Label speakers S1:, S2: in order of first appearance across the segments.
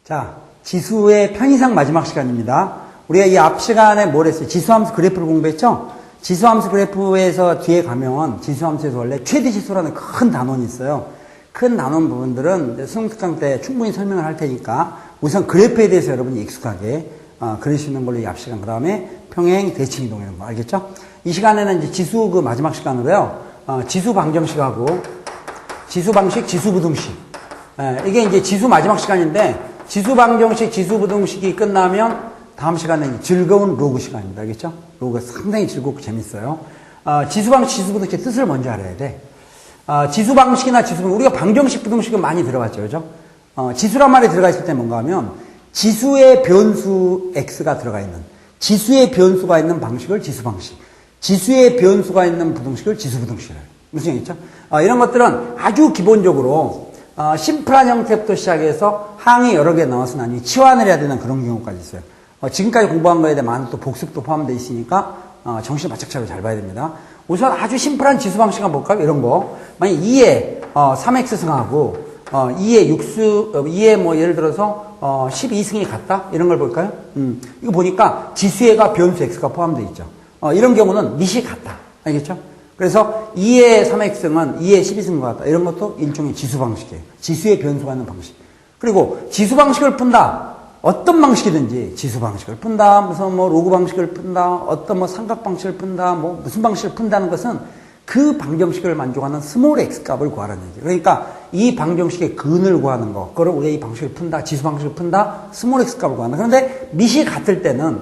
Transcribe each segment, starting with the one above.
S1: 자, 지수의 편의상 마지막 시간입니다. 우리가 이 앞 시간에 뭘 했어요? 지수함수 그래프를 공부했죠? 지수함수 그래프에서 뒤에 가면 지수함수에서 원래 최대지수라는 큰 단원이 있어요. 큰 단원 부분들은 수능 특강 때 충분히 설명을 할 테니까 우선 그래프에 대해서 여러분이 익숙하게 그릴 수 있는 걸로 이 앞 시간, 그 다음에 평행, 대칭 이동 이런 거 알겠죠? 이 시간에는 이제 지수 그 마지막 시간으로요. 지수 방정식하고 지수 방식, 지수 부등식. 이게 이제 지수 마지막 시간인데 지수 방정식, 지수 부등식이 끝나면 다음 시간은 즐거운 로그 시간입니다. 알겠죠? 로그가 상당히 즐겁고 재밌어요. 지수 방식, 지수 부등식의 뜻을 먼저 알아야 돼. 지수 방식이나 지수 부등식, 우리가 방정식, 부등식은 많이 들어봤죠. 그죠? 지수란 말이 들어가 있을 때 뭔가 하면 지수의 변수 x가 들어가 있는, 지수의 변수가 있는 방식을 지수 방식, 지수의 변수가 있는 부등식을 지수 부등식이라고 해요. 무슨 얘기죠? 이런 것들은 아주 기본적으로 심플한 형태부터 시작해서 항이 여러 개 나와서 나중에 치환을 해야 되는 그런 경우까지 있어요. 지금까지 공부한 거에 대해 많은 또 복습도 포함되어 있으니까 정신을 바짝 차리고 잘 봐야 됩니다. 우선 아주 심플한 지수 방식 한번 볼까요? 이런 거. 만약 2에 3x승하고 2에 6수, 2에 뭐 예를 들어서 12승이 같다? 이런 걸 볼까요? 이거 보니까 지수에가 변수 x가 포함되어 있죠. 이런 경우는 밑이 같다. 알겠죠? 그래서 2의 3x승은 2의 12승과 같다. 이런 것도 일종의 지수 방식이에요. 지수의 변수가 있는 방식. 그리고 지수 방식을 푼다. 어떤 방식이든지 지수 방식을 푼다. 무슨 뭐 로그 방식을 푼다. 어떤 뭐 삼각 방식을 푼다. 뭐 무슨 방식을 푼다는 것은 그 방정식을 만족하는 스몰 x 값을 구하라는 얘기예요. 그러니까 이 방정식의 근을 구하는 거. 그걸 우리가 이 방식을 푼다. 지수 방식을 푼다. 스몰 x 값을 구한다. 그런데 밑이 같을 때는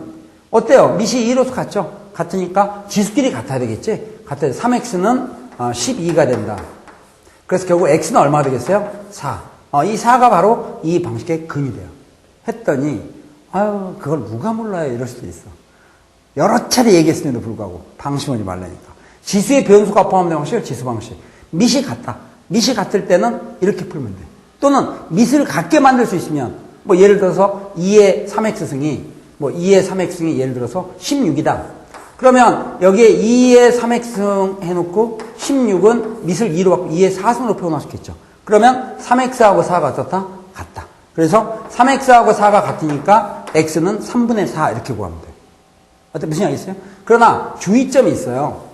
S1: 어때요? 밑이 2로서 같죠? 같으니까 지수끼리 같아야 되겠지? 같아야 돼. 3x는 12가 된다. 그래서 결국 x는 얼마가 되겠어요? 4. 이 4가 바로 이 방식의 근이 돼요. 했더니 아유 그걸 누가 몰라요? 이럴 수도 있어. 여러 차례 얘기했음에도 불구하고 방심하지 말라니까. 지수의 변수가 포함된 방식을 지수 방식. 밑이 같다. 밑이 같을 때는 이렇게 풀면 돼. 또는 밑을 같게 만들 수 있으면 뭐 예를 들어서 2의 3x승이 뭐 2의 3x승이 예를 들어서 16이다. 그러면 여기에 2의 3x승 해놓고 16은 밑을 2로 바꾸고 2의 4승으로 표현할 수 있겠죠. 그러면 3x하고 4가 어떻다? 같다. 그래서 3x하고 4가 같으니까 x는 3분의 4 이렇게 구하면 돼요. 어때? 무슨 얘기 있어요? 그러나 주의점이 있어요.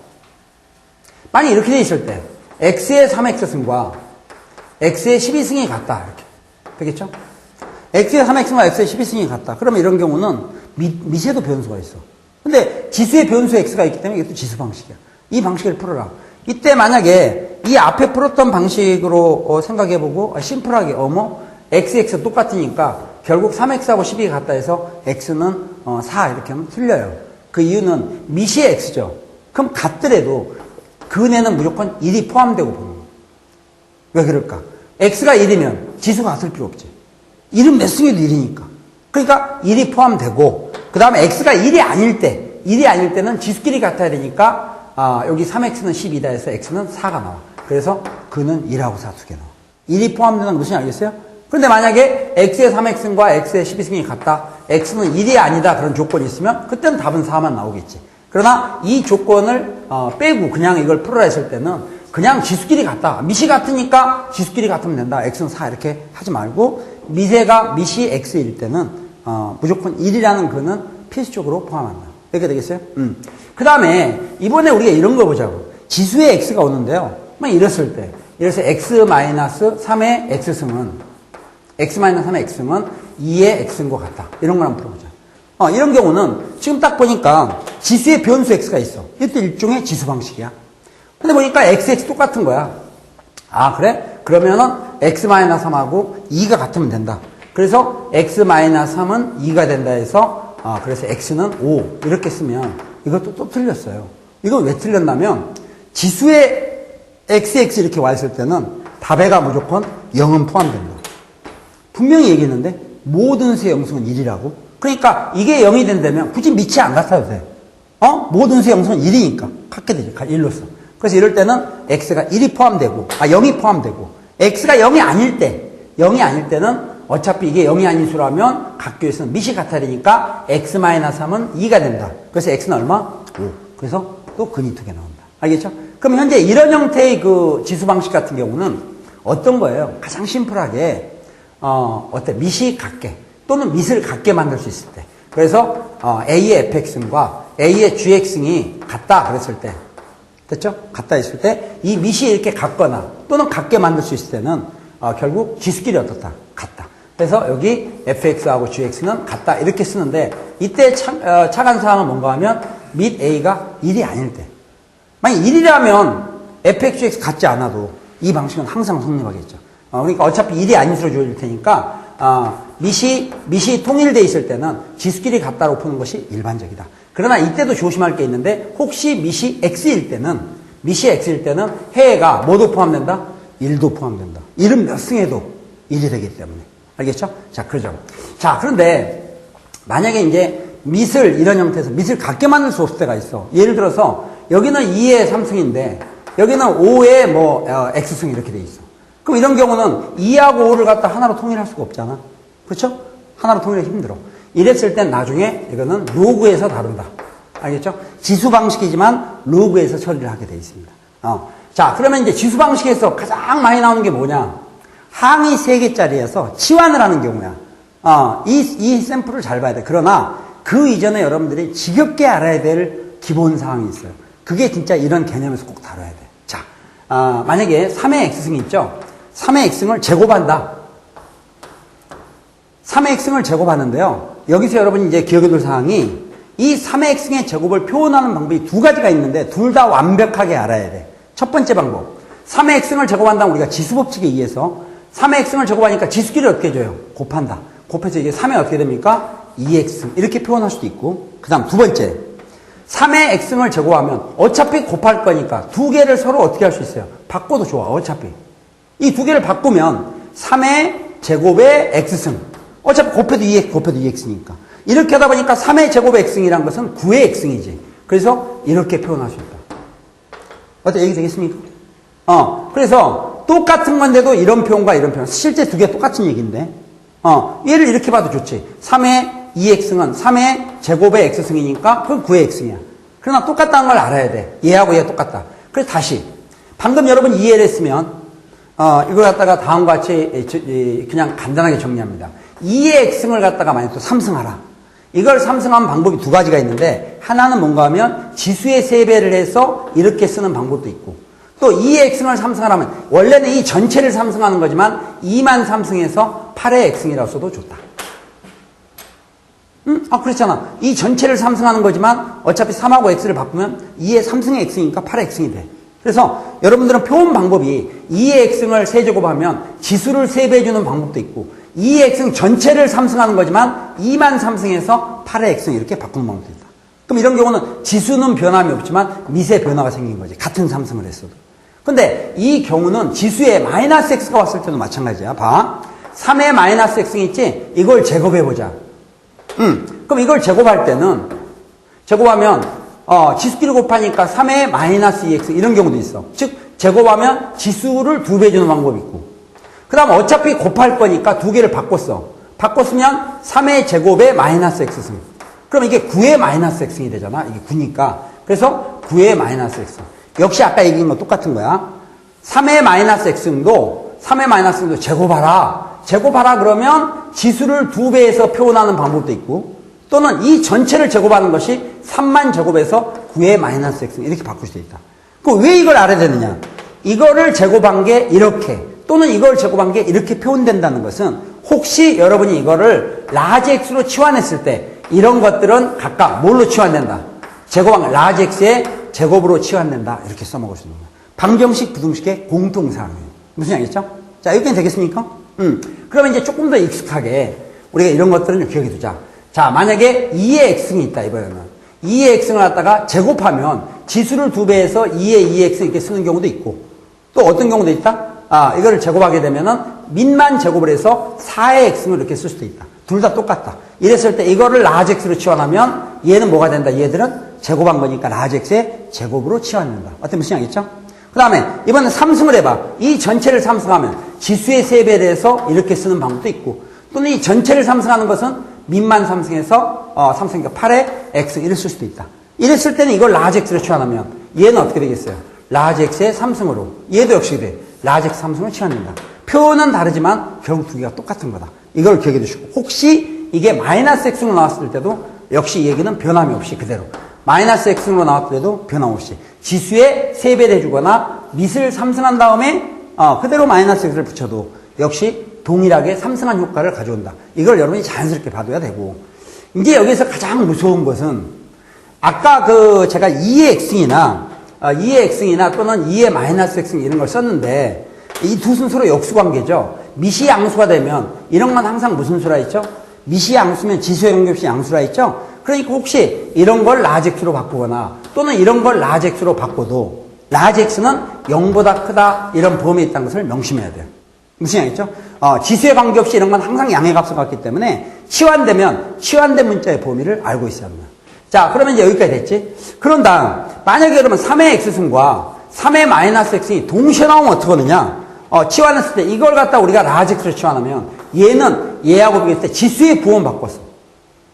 S1: 만약 이렇게 돼 있을 때 x의 3x승과 x의 12승이 같다. 이렇게. 되겠죠? x의 3x승과 x의 12승이 같다. 그러면 이런 경우는 밑에도 변수가 있어. 근데 지수의 변수 x가 있기 때문에 이것도 지수 방식이야. 이 방식을 풀어라. 이때 만약에 이 앞에 풀었던 방식으로 생각해보고 심플하게 x 똑같으니까 결국 3x하고 12가 같다 해서 x는 4 이렇게 하면 틀려요. 그 이유는 밑이 x죠. 그럼 같더라도 근에는 무조건 1이 포함되고 보는 거예요. 왜 그럴까? x가 1이면 지수가 같을 필요 없지. 1은 몇 승에도 1이니까. 그러니까 1이 포함되고 그 다음에 x가 1이 아닐 때는 지수끼리 같아야 되니까 여기 3x는 12다 해서 x는 4가 나와. 그래서 근은 1하고 4 두 개 나와. 1이 포함되는 건 무슨 알겠어요? 그런데 만약에 x의 3x승과 x의 12승이 같다. x는 1이 아니다. 그런 조건이 있으면 그때는 답은 4만 나오겠지. 그러나 이 조건을 빼고 그냥 이걸 풀어라 했을 때는 그냥 지수끼리 같다. 밑이 같으니까 지수끼리 같으면 된다. x는 4 이렇게 하지 말고 밑이 x일 때는 무조건 1이라는 근은 필수적으로 포함한다. 이렇게 되겠어요? 그 다음에 이번에 우리가 이런 거 보자고. 지수의 x가 오는데요. 이랬을 때 이래서 x-3의 x승은 x-3의 x승은 2의 x승과 같다. 이런 걸 한번 풀어보자. 이런 경우는 지금 딱 보니까 지수의 변수 x가 있어. 이것도 일종의 지수 방식이야. 근데 보니까 x 똑같은 거야. 그래? 그러면은 x-3하고 2가 같으면 된다. 그래서 x-3은 2가 된다 해서 그래서 x는 5 이렇게 쓰면 이것도 또 틀렸어요. 이건 왜 틀렸냐면 지수의 x 이렇게 와 있을 때는 답에가 무조건 0은 포함된다. 분명히 얘기했는데 모든 수의 영승은 1이라고. 그러니까 이게 0이 된다면 굳이 밑이 안 같아도 돼. 모든 수의 영승은 1이니까 같게 되죠. 1로서. 그래서 이럴 때는 x가 1이 포함되고 0이 포함되고 x가 0이 아닐 때는 어차피 이게 0이 아닌 수라면 각 교에서는 밑이 같아야 되니까 x-3은 2가 된다. 그래서 x는 얼마? 5. 그래서 또 근이 2개 나온다. 알겠죠? 그럼 현재 이런 형태의 그 지수 방식 같은 경우는 어떤 거예요? 가장 심플하게 어때? 밑이 같게 또는 밑을 같게 만들 수 있을 때. 그래서 A의 fx승과 A의 gx승이 같다 그랬을 때, 됐죠? 같다 했을 때 이 밑이 이렇게 같거나 또는 같게 만들 수 있을 때는 결국 지수끼리 어떻다? 같다. 그래서 여기 fx하고 gx는 같다 이렇게 쓰는데, 이때 착안 사항은 뭔가 하면 밑 A가 1이 아닐 때. 만약 1이라면 fx, gx 같지 않아도 이 방식은 항상 성립하겠죠. 그러니까 어차피 1이 아닌수로 주어질 테니까 밑이 통일되어 있을 때는 지수끼리 같다고 푸는 것이 일반적이다. 그러나 이때도 조심할 게 있는데, 혹시 밑이 x일 때는 해가 뭐도 포함된다? 1도 포함된다. 1은 몇 승에도 1이 되기 때문에. 알겠죠? 자, 그러죠. 자, 그런데 만약에 이제 밑을 이런 형태에서 밑을 같게 만들 수 없을 때가 있어. 예를 들어서 여기는 2의 3승인데 여기는 5의 x승 이렇게 돼 있어. 그럼 이런 경우는 2하고 5를 갖다 하나로 통일할 수가 없잖아. 그렇죠? 하나로 통일하기 힘들어. 이랬을 땐 나중에 이거는 로그에서 다룬다. 알겠죠? 지수 방식이지만 로그에서 처리를 하게 돼 있습니다. 자, 그러면 이제 지수 방식에서 가장 많이 나오는 게 뭐냐? 항이 3개짜리에서 치환을 하는 경우야. 이 샘플을 잘 봐야 돼. 그러나 그 이전에 여러분들이 지겹게 알아야 될 기본 사항이 있어요. 그게 진짜 이런 개념에서 꼭 다뤄야 돼. 자, 만약에 3의 x승이 있죠? 3의 x승을 제곱한다. 3의 x승을 제곱하는데요. 여기서 여러분이 이제 기억해 둘 사항이, 이 3의 x승의 제곱을 표현하는 방법이 두 가지가 있는데 둘 다 완벽하게 알아야 돼. 첫 번째 방법. 3의 x승을 제곱한다면 우리가 지수법칙에 의해서 3의 x승을 제곱하니까 지수끼리 어떻게 해줘요? 곱한다. 곱해서 이게 3의 어떻게 됩니까? 2x승. 이렇게 표현할 수도 있고. 그 다음 두 번째. 3의 x승을 제곱하면 어차피 곱할 거니까 두 개를 서로 어떻게 할 수 있어요? 바꿔도 좋아. 어차피. 이 두 개를 바꾸면 3의 제곱의 x승. 어차피 곱해도 2x, 곱해도 2x니까. 이렇게 하다 보니까 3의 제곱의 x승이란 것은 9의 x승이지. 그래서 이렇게 표현할 수 있다. 어때? 얘기 되겠습니까? 그래서 똑같은 건데도 이런 표현과 이런 표현. 실제 두 개 똑같은 얘기인데. 얘를 이렇게 봐도 좋지. 3의 2x승은 3의 제곱의 x승이니까 그건 9의 x승이야. 그러나 똑같다는 걸 알아야 돼. 얘하고 얘가 똑같다. 그래서 다시. 방금 여러분 이해를 했으면, 이걸 갖다가 다음과 같이 그냥 간단하게 정리합니다. 2의 x승을 갖다가 만약 또 3승하라. 이걸 3승하는 방법이 두 가지가 있는데, 하나는 뭔가 하면 지수의 3배를 해서 이렇게 쓰는 방법도 있고, 또 2의 x승을 3승하라면 원래는 이 전체를 3승하는 거지만 2만 3승해서 8의 x승이라고 써도 좋다. 그렇잖아. 이 전체를 3승하는 거지만 어차피 3하고 x를 바꾸면 2의 3승의 x이니까 8의 x승이 돼. 그래서 여러분들은 표현 방법이 2의 x승을 세제곱하면 지수를 3배 주는 방법도 있고, 2의 x승 전체를 3승하는 거지만 2만 3승해서 8의 x승 이렇게 바꾸는 방법도 있다. 그럼 이런 경우는 지수는 변함이 없지만 밑에 변화가 생긴 거지. 같은 3승을 했어도. 근데 이 경우는 지수에 마이너스 x가 왔을 때도 마찬가지야. 봐. 3의 마이너스 x승 있지? 이걸 제곱해보자. 그럼 이걸 제곱할 때는, 제곱하면 지수끼리 곱하니까 3의 마이너스 2x 이런 경우도 있어. 즉 제곱하면 지수를 2배 주는 방법이 있고, 그 다음 어차피 곱할 거니까 두 개를 바꿨으면 3의 제곱의 마이너스 x승. 그럼 이게 9의 마이너스 x승이 되잖아. 이게 9니까. 그래서 9의 마이너스 x승. 역시 아까 얘기한 거 똑같은 거야. 3의 마이너스 x승도 제곱하라. 제곱하라 그러면 지수를 2배에서 표현하는 방법도 있고, 또는 이 전체를 제곱하는 것이 3만 제곱해서 9의 마이너스 x승 이렇게 바꿀 수 있다. 그럼 왜 이걸 알아야 되느냐? 이거를 제곱한 게 이렇게, 또는 이걸 제곱한 게 이렇게 표현된다는 것은, 혹시 여러분이 이거를 라지 x로 치환했을 때 이런 것들은 각각 뭘로 치환된다? 제곱한 라지 x의 제곱으로 치환된다. 이렇게 써먹을 수 있는 거야. 방정식, 부등식의 공통사항이에요. 무슨 얘기겠죠? 자, 여기까지 되겠습니까? 그러면 이제 조금 더 익숙하게 우리가 이런 것들은 좀 기억해 두자. 자, 만약에 2의 x승이 있다, 이번에는. 2의 x승을 갖다가 제곱하면 지수를 2배해서 2의 2x 이렇게 쓰는 경우도 있고, 또 어떤 경우도 있다? 이거를 제곱하게 되면은 밑만 제곱을 해서 4의 x승을 이렇게 쓸 수도 있다. 둘 다 똑같다. 이랬을 때 이거를 라지 x로 치환하면 얘는 뭐가 된다? 얘들은 제곱한 거니까 라지 x의 제곱으로 치환된다. 어떤 무슨 얘기겠죠? 그 다음에 이번엔 3승을 해봐. 이 전체를 3승하면 지수의 3배를 해서 이렇게 쓰는 방법도 있고, 또는 이 전체를 3승하는 것은 밑만 3승해서 3승이니까 8의 x 이를 쓸 수도 있다. 이랬을 때는 이걸 라지 x로 치환하면 얘는 어떻게 되겠어요? 라지 x의 3승으로. 얘도 역시 돼. 라지 x 3승으로 치환된다. 표는 다르지만 결국 두 개가 똑같은 거다. 이걸 기억해 두시고, 혹시 이게 마이너스 x로 나왔을 때도 역시 이 얘기는 변함이 없이 그대로. 마이너스 x로 나왔을 때도 변함 없이 지수에 3배를 해주거나 밑을 3승한 다음에 그대로 마이너스 x를 붙여도 역시 동일하게 3승한 효과를 가져온다. 이걸 여러분이 자연스럽게 봐둬야 되고, 이제 여기서 가장 무서운 것은 아까 제가 2의 x승이나 또는 2의 마이너스 x승 이런 걸 썼는데 이 두 순서로 역수관계죠. 밑이 양수가 되면 이런 건 항상 무슨 수라 했죠? 밑이 양수면 지수의 관계없이 양수라 했죠? 그러니까 혹시 이런 걸 라지 x로 바꾸거나 또는 이런 걸 라지 x로 바꿔도 라지 x는 0보다 크다 이런 범위에 있다는 것을 명심해야 돼요. 무슨 얘기죠? 지수의 관계없이 이런 건 항상 양의 값을 갖기 때문에 치환되면 치환된 문자의 범위를 알고 있어야 합니다. 자, 그러면 이제 여기까지 됐지? 그런 다음 만약에 그러면 3의 x승과 3의 마이너스 x승이 동시에 나오면 어떻게 하느냐? 치환했을 때 이걸 갖다 우리가 라지 x로 치환하면 얘는 얘하고 비교했을 때 지수의 부호만 바꿨어.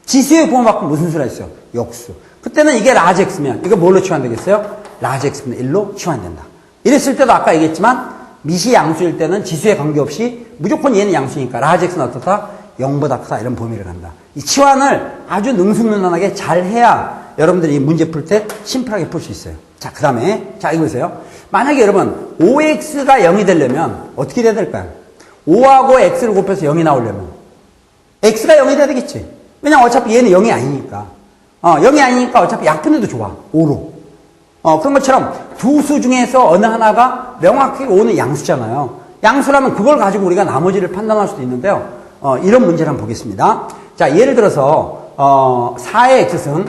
S1: 지수의 부호만 바꾸면 무슨 수라 했어요? 역수. 그때는 이게 라지 x면 이거 뭘로 치환되겠어요? 라지 x면 1로 치환된다. 이랬을 때도 아까 얘기했지만 밑이 양수일 때는 지수에 관계없이 무조건 얘는 양수니까 라지 x는 어떻다? 0보다 크다 이런 범위를 간다. 이 치환을 아주 능숙능란하게 잘 해야 여러분들이 이 문제 풀 때 심플하게 풀 수 있어요. 자, 그 다음에 자 이거 보세요. 만약에 여러분 5x가 0이 되려면 어떻게 돼야 될까요? 5하고 x를 곱해서 0이 나오려면 x가 0이 돼야 되겠지. 왜냐면 어차피 얘는 0이 아니니까. 0이 아니니까 어차피 약분해도 좋아. 5로. 그런 것처럼 두 수 중에서 어느 하나가 명확하게 5는 양수잖아요. 양수라면 그걸 가지고 우리가 나머지를 판단할 수도 있는데요. 이런 문제를 한번 보겠습니다. 자, 예를 들어서 4의 x승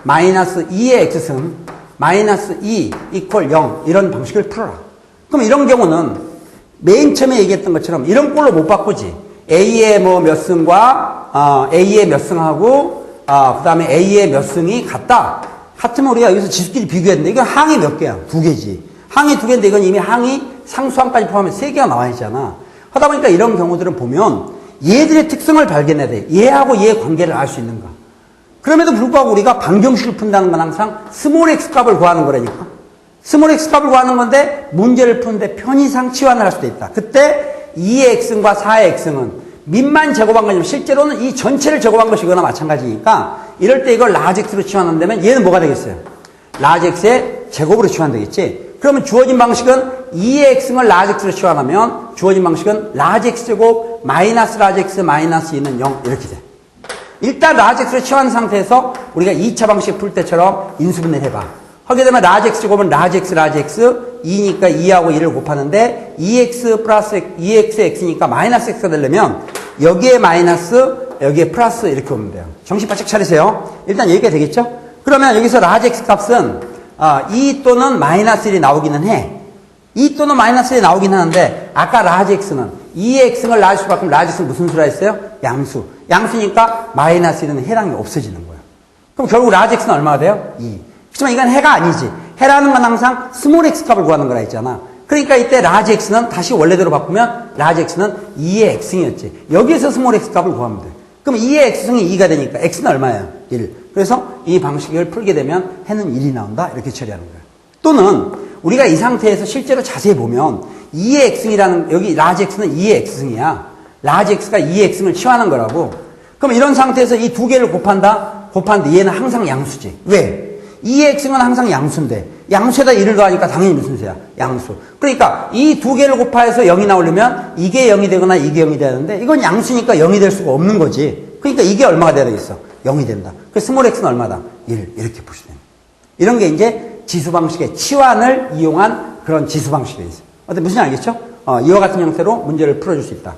S1: 마이너스 2의 x승 마이너스 2 이퀄 0 이런 방식을 풀어라. 그럼 이런 경우는 맨 처음에 얘기했던 것처럼 이런 꼴로 못 바꾸지. A의 뭐 몇 승과 A의 몇 승하고 그 다음에 A의 몇 승이 같다. 같으면 우리가 여기서 지수끼리 비교했는데 이건 항이 몇 개야? 2개지. 항이 2개인데 이건 이미 항이 상수항까지 포함해서 3개가 나와 있잖아. 하다 보니까 이런 경우들은 보면 얘들의 특성을 발견해야 돼. 얘하고 얘의 관계를 알 수 있는가. 그럼에도 불구하고 우리가 방정식을 푼다는 건 항상 스몰 x 값을 구하는 거라니까. 스몰 x 값을 구하는 건데 문제를 푸는데 편의상 치환을 할 수도 있다. 그때 2의 x승과 4의 x승은 밑만 제곱한 거지만 실제로는 이 전체를 제곱한 것이거나 마찬가지니까 이럴 때 이걸 라지 x로 치환한다면 얘는 뭐가 되겠어요? 라지 x의 제곱으로 치환되겠지. 그러면 주어진 방식은 2의 x승을 라지 x로 치환하면 주어진 방식은 라지 x제곱 마이너스 라지 x 마이너스 2는 0 이렇게 돼. 일단 라지 x로 치환한 상태에서 우리가 2차 방식 풀 때처럼 인수분해를 해봐. 하게 되면 라지 x제곱은 라지 x 2니까 2하고 2를 곱하는데 2x 플러스 2x의 x니까 마이너스 x가 되려면 여기에 마이너스 여기에 플러스 이렇게 오면 돼요. 정신 바짝 차리세요. 일단 여기가 되겠죠? 그러면 여기서 라지 x 값은 2 또는 마이너스 1이 나오기는 해. 2 또는 마이너스 1이 나오긴 하는데 아까 라지 x는 2의 x승을 라지 x로 바꾸면 라지 x는 무슨 수라 했어요? 양수. 양수니까 마이너스 1은 해당이 없어지는 거예요. 그럼 결국 라지 x는 얼마가 돼요? 2. 그렇지만 이건 해가 아니지. 해라는 건 항상 스몰 x 값을 구하는 거라 했잖아. 그러니까 이때 라지 x는 다시 원래대로 바꾸면 라지 x는 2의 x승이었지. 여기에서 스몰 x 값을 구하면 돼. 그럼 2의 x승이 2가 되니까 x는 얼마예요? 1. 그래서 이 방식을 풀게 되면 해는 1이 나온다. 이렇게 처리하는 거예요. 또는 우리가 이 상태에서 실제로 자세히 보면 2의 x승이라는 여기 라지 x는 2의 x승이야. 라지 x가 2의 x승을 치환한 거라고. 그럼 이런 상태에서 이 두 개를 곱하는데 얘는 항상 양수지. 왜? 2의 x승은 항상 양수인데 양수에다 1을 더하니까 당연히 무슨 수야? 양수. 그러니까 이 두 개를 곱해서 0이 나오려면 이게 0이 되거나 이게 0이 돼야 되는데 이건 양수니까 0이 될 수가 없는 거지. 그러니까 이게 얼마가 돼야 되겠어? 0이 된다. 그래서 스몰 x는 얼마다? 1. 이렇게 보시면 됩니다. 이런 게 이제 지수 방식의 치환을 이용한 그런 지수 방식이 되어 있어요. 어때 무슨 알겠죠? 이와 같은 형태로 문제를 풀어줄 수 있다.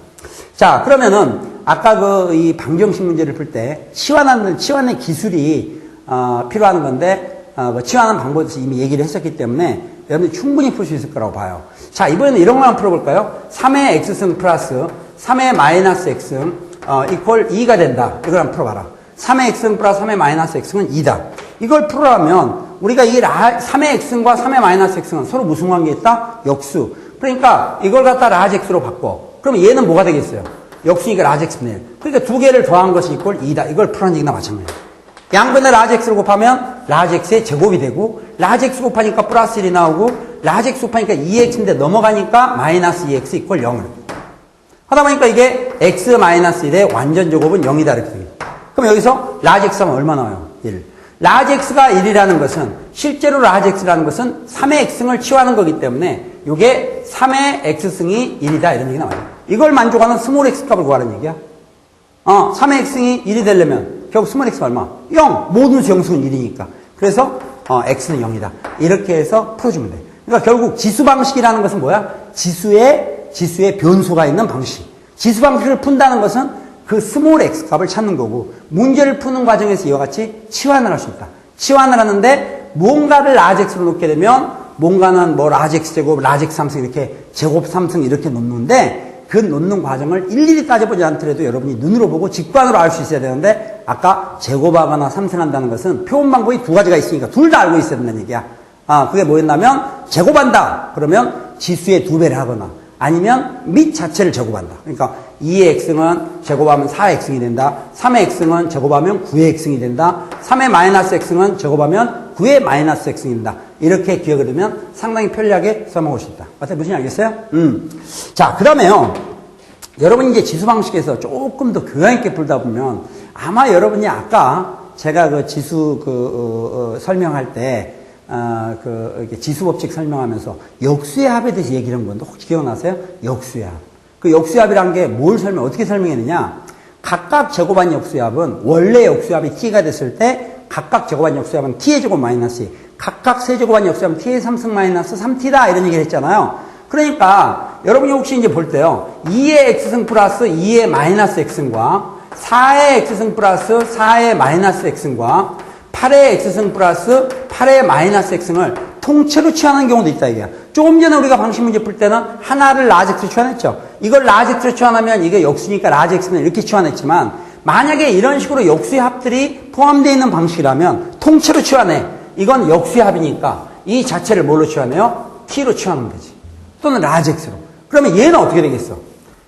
S1: 자, 그러면은 아까 이 방정식 문제를 풀 때 치환의 기술이 필요한 건데 치환하는 방법에 대해서 이미 얘기를 했었기 때문에 여러분이 충분히 풀 수 있을 거라고 봐요. 자, 이번에는 이런 거 한번 풀어볼까요? 3의 x승 플러스 3의 마이너스 x승 이퀄 2가 된다. 이걸 한번 풀어봐라. 3의 x승 플러스 3의 마이너스 x승은 2다. 이걸 풀으려면 우리가 이 3의 x승과 3의 마이너스 x승은 서로 무슨 관계에 있다? 역수. 그러니까 이걸 갖다 라지 x로 바꿔. 그러면 얘는 뭐가 되겠어요? 역수니까 라지 x분의 1. 그러니까 두 개를 더한 것이 이퀄 2다. 이걸 풀어낸 얘기나 마찬가지야. 양변에 라지 x를 곱하면 라지 x의 제곱이 되고 라지 x 곱하니까 플러스 1이 나오고 라지 x 곱하니까 2x인데 넘어가니까 마이너스 2x 이퀄 0을. 하다 보니까 이게 x-1의 완전 제곱은 0이다 이렇게 됩니다. 그럼 여기서 라지 x가 얼마 나와요? 1. 라지 x가 1이라는 것은 실제로 라지 x라는 것은 3의 x승을 치환하는 거기 때문에 이게 3의 x승이 1이다 이런 얘기가 나와요. 이걸 만족하는 스몰 x 값을 구하라는 얘기야. 3의 x승이 1이 되려면 결국 스몰 x가 얼마? 0. 모든 수영수는 1이니까. 그래서 x는 0이다. 이렇게 해서 풀어주면 돼. 그러니까 결국 지수 방식이라는 것은 뭐야? 지수의 변수가 있는 방식. 지수 방식을 푼다는 것은 그 스몰 x 값을 찾는 거고 문제를 푸는 과정에서 이와 같이 치환을 할 수 있다. 치환을 하는데 뭔가를 라지 x로 놓게 되면 뭔가는 뭐 라지 x 제곱, 라지 x 3승 이렇게 제곱 3승 이렇게 놓는데 그 놓는 과정을 일일이 따져보지 않더라도 여러분이 눈으로 보고 직관으로 알 수 있어야 되는데 아까 제곱하거나 3승한다는 것은 표현 방법이 두 가지가 있으니까 둘 다 알고 있어야 된다는 얘기야. 그게 뭐였냐면 제곱한다. 그러면 지수의 2배를 하거나 아니면 밑 자체를 제곱한다. 그러니까 2의 x승은 제곱하면 4의 x승이 된다. 3의 x승은 제곱하면 9의 x승이 된다. 3의 마이너스 x승은 제곱하면 9의 마이너스 x승이 된다. 이렇게 기억을 하면 상당히 편리하게 써먹을 수 있다. 어떻게 무슨 알겠어요? 자, 그 다음에요. 여러분이 이제 지수 방식에서 조금 더 교양 있게 풀다 보면 아마 여러분이 아까 제가 그 지수 설명할 때 이렇게 지수 법칙 설명하면서 역수의 합에 대해서 얘기를 한 건데 혹시 기억나세요? 역수의 합. 그 역수의 합이란 게 뭘 어떻게 설명했느냐? 각각 제곱한 역수의 합은 원래 역수의 합이 t가 됐을 때 각각 제곱한 역수의 합은 t의 제곱 마이너스 2, 각각 세제곱한 역수의 합은 t의 3승 마이너스 3t다 이런 얘기를 했잖아요. 그러니까 여러분이 혹시 이제 볼 때요. 2의 x승 플러스 2의 마이너스 x승과 4의 x승 플러스 4의 마이너스 x승과 8의 x승 플러스 8의 마이너스 x승을 통째로 치환하는 경우도 있다 이게야. 조금 전에 우리가 방식 문제 풀 때는 하나를 라지 x로 치환했죠. 이걸 라지 x로 치환하면 이게 역수니까 라지 x는 이렇게 치환했지만 만약에 이런 식으로 역수의 합들이 포함되어 있는 방식이라면 통째로 치환해. 이건 역수의 합이니까 이 자체를 뭘로 치환해요? t로 치환하면 되지. 또는 라지 x로. 그러면 얘는 어떻게 되겠어?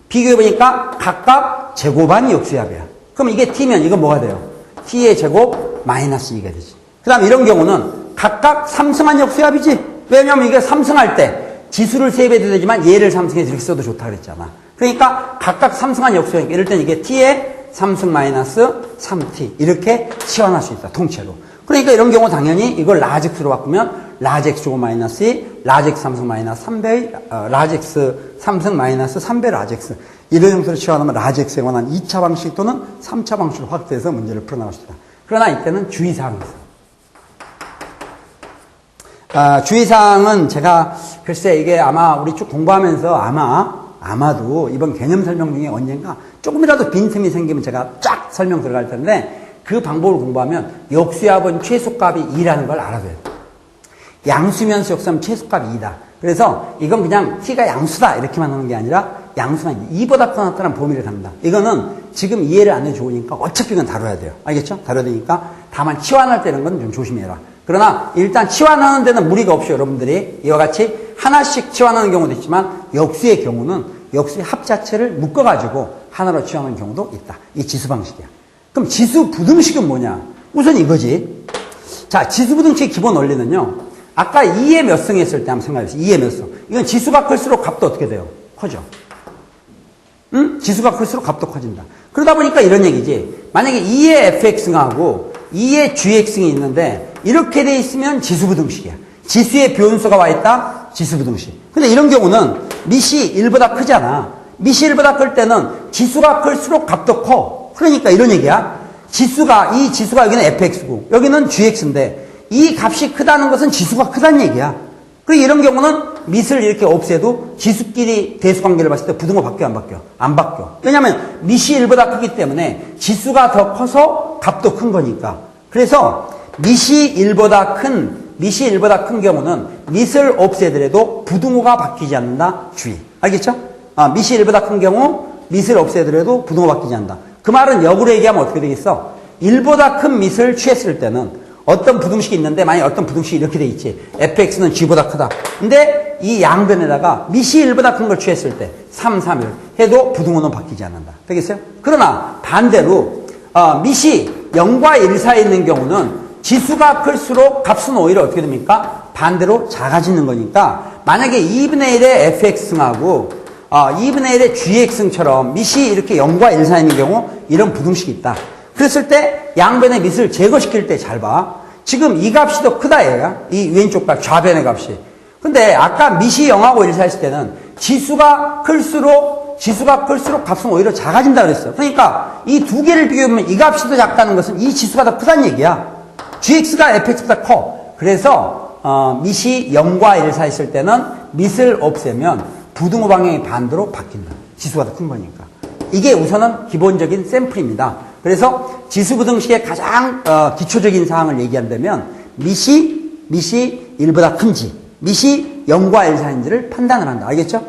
S1: 비교해보니까 각각 제곱한 역수의 합이야. 그럼 이게 t면 이건 뭐가 돼요? t의 제곱 마이너스 2가 되지. 그 다음 이런 경우는 각각 3승한 역수의 합이지. 왜냐면 이게 3승할 때 지수를 3배 되지만 얘를 3승해서 이렇게 써도 좋다 그랬잖아. 그러니까 각각 3승한 역수의 합. 이럴 땐 이게 t의 3승 마이너스 3t 이렇게 치환할 수 있다. 통째로. 그러니까 이런 경우 당연히 이걸 라지 x로 바꾸면 라지 x 제곱 마이너스 2, 라지 x 3승 마이너스 3배, 라지 x 3승 마이너스 3배 라지 x 이런 형태로 치환하면 라지 x에 관한 2차 방식 또는 3차 방식으로 확대해서 문제를 풀어나갈 수 있다. 그러나 이때는 주의사항이 있어요. 주의사항은 제가 글쎄 이게 아마 우리 쭉 공부하면서 아마도 이번 개념 설명 중에 언젠가 조금이라도 빈틈이 생기면 제가 쫙 설명 들어갈 텐데 그 방법을 공부하면 역수의 합은 최소값이 2라는 걸 알아둬야 돼요. 양수면수 역수하면 최소값이 2다. 그래서 이건 그냥 t가 양수다 이렇게만 하는 게 아니라 양수가 2보다 더 나타난 범위를 갖는다. 이거는 지금 이해를 안 해 좋으니까 어차피 이건 다뤄야 돼요. 알겠죠? 다뤄야 되니까 다만 치환할 때는 건 좀 조심해라. 그러나 일단 치환하는 데는 무리가 없이 여러분들이 이와 같이 하나씩 치환하는 경우도 있지만 역수의 경우는 역수의 합 자체를 묶어가지고 하나로 치환하는 경우도 있다. 이 지수 방식이야. 그럼 지수 부등식은 뭐냐? 우선 이거지. 자, 지수 부등식의 기본 원리는요. 아까 2의 몇 승 했을 때 한번 생각해보세요. 2의 몇 승. 이건 지수가 클수록 값도 어떻게 돼요? 커져. 응? 지수가 클수록 값도 커진다. 그러다 보니까 이런 얘기지. 만약에 2의 fx승하고 2의 gx승이 있는데 이렇게 돼 있으면 지수 부등식이야. 지수의 변수가 와 있다? 지수 부등식. 근데 이런 경우는 밑이 1보다 크잖아. 밑이 1보다 클 때는 지수가 클수록 값도 커. 그러니까 이런 얘기야. 이 지수가 여기는 fx고 여기는 gx인데 이 값이 크다는 것은 지수가 크다는 얘기야. 그리고 이런 경우는 밑을 이렇게 없애도 지수끼리 대수관계를 봤을 때 부등호 바뀌어 안 바뀌어? 안 바뀌어. 왜냐하면 밑이 1보다 크기 때문에 지수가 더 커서 값도 큰 거니까. 그래서 밑이 1보다 큰 경우는 밑을 없애더라도 부등호가 바뀌지 않는다. 주의. 알겠죠? 밑이 1보다 큰 경우 밑을 없애더라도 부등호가 바뀌지 않는다. 그 말은 역으로 얘기하면 어떻게 되겠어? 1보다 큰 밑을 취했을 때는 어떤 부등식이 있는데 만약에 어떤 부등식이 이렇게 돼 있지. fx는 g보다 크다. 근데 이 양변에다가 밑이 1보다 큰 걸 취했을 때 3, 3, 1 해도 부등호는 바뀌지 않는다. 되겠어요? 그러나 반대로 밑이 0과 1 사이에 있는 경우는 지수가 클수록 값은 오히려 어떻게 됩니까? 반대로 작아지는 거니까 만약에 2분의 1의 fx승하고 2분의 1의 gx승처럼 밑이 이렇게 0과 1 사이인 경우 이런 부등식이 있다. 그랬을 때 양변의 밑을 제거시킬 때 잘 봐. 지금 이 값이 더 크다 얘가. 이 왼쪽 값 좌변의 값이. 근데 아까 밑이 0하고 1 사이였을 때는 지수가 클수록 값은 오히려 작아진다 그랬어. 그러니까 이 두 개를 비교해보면 이 값이 더 작다는 것은 이 지수가 더 크다는 얘기야. gx가 fx보다 커. 그래서 밑이 0과 1 사이였을 때는 밑을 없애면 부등호 방향이 반대로 바뀐다. 지수가 더 큰 거니까. 이게 우선은 기본적인 샘플입니다. 그래서 지수부등식의 가장 기초적인 사항을 얘기한다면 밑이 1보다 큰지 밑이 0과 1 사이인지를 판단을 한다. 알겠죠?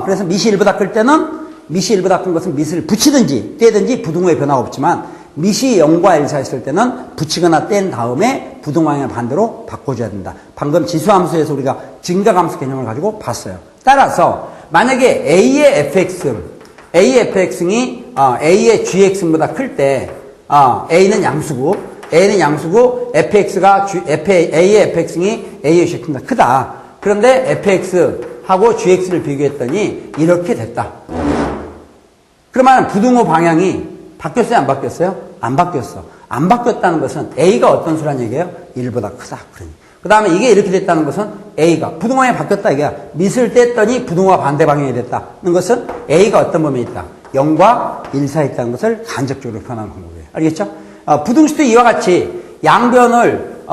S1: 그래서 밑이 1보다 클 때는 밑이 1보다 큰 것은 밑을 붙이든지 떼든지 부등호에 변화가 없지만 밑이 0과 1 사이였을 때는 붙이거나 뗀 다음에 부등호 방향을 반대로 바꿔줘야 된다. 방금 지수함수에서 우리가 증가함수 개념을 가지고 봤어요. 따라서 만약에 A의 fx승이 A의 gx승보다 클 때 A는 양수고 fx가 A의 fx승이 A의 gx승보다 크다. 그런데 fx하고 gx를 비교했더니 이렇게 됐다. 그러면 부등호 방향이 바뀌었어요? 안 바뀌었어요? 안 바뀌었어. 안 바뀌었다는 것은 A가 어떤 수란 얘기예요? 1보다 크다. 그러니. 그 다음에 이게 이렇게 됐다는 것은 A가 부등호에 바뀌었다 이게야. 밑을 뗐더니 부등호가 반대 방향이 됐다는 것은 A가 어떤 범위에 있다. 0과 1 사이에 있다는 것을 간접적으로 표현하는 방법이에요. 알겠죠? 부등식도 이와 같이 양변을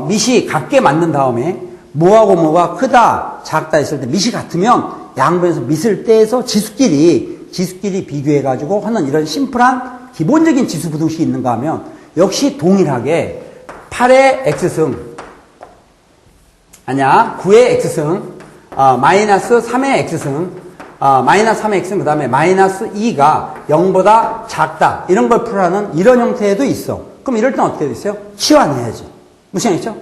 S1: 밑이 같게 만든 다음에 뭐하고 뭐가 크다 작다 했을 때 밑이 같으면 양변에서 밑을 떼서 지수끼리 비교해가지고 하는 이런 심플한 기본적인 지수 부등식이 있는가 하면 역시 동일하게 8의 x승 9의 x승 마이너스 3의 x승 마이너스 3의 x승 그 다음에 마이너스 2가 0보다 작다 이런 걸 풀어라는 이런 형태도 있어. 그럼 이럴 땐 어떻게 됐어요? 치환해야지. 무슨 얘기죠?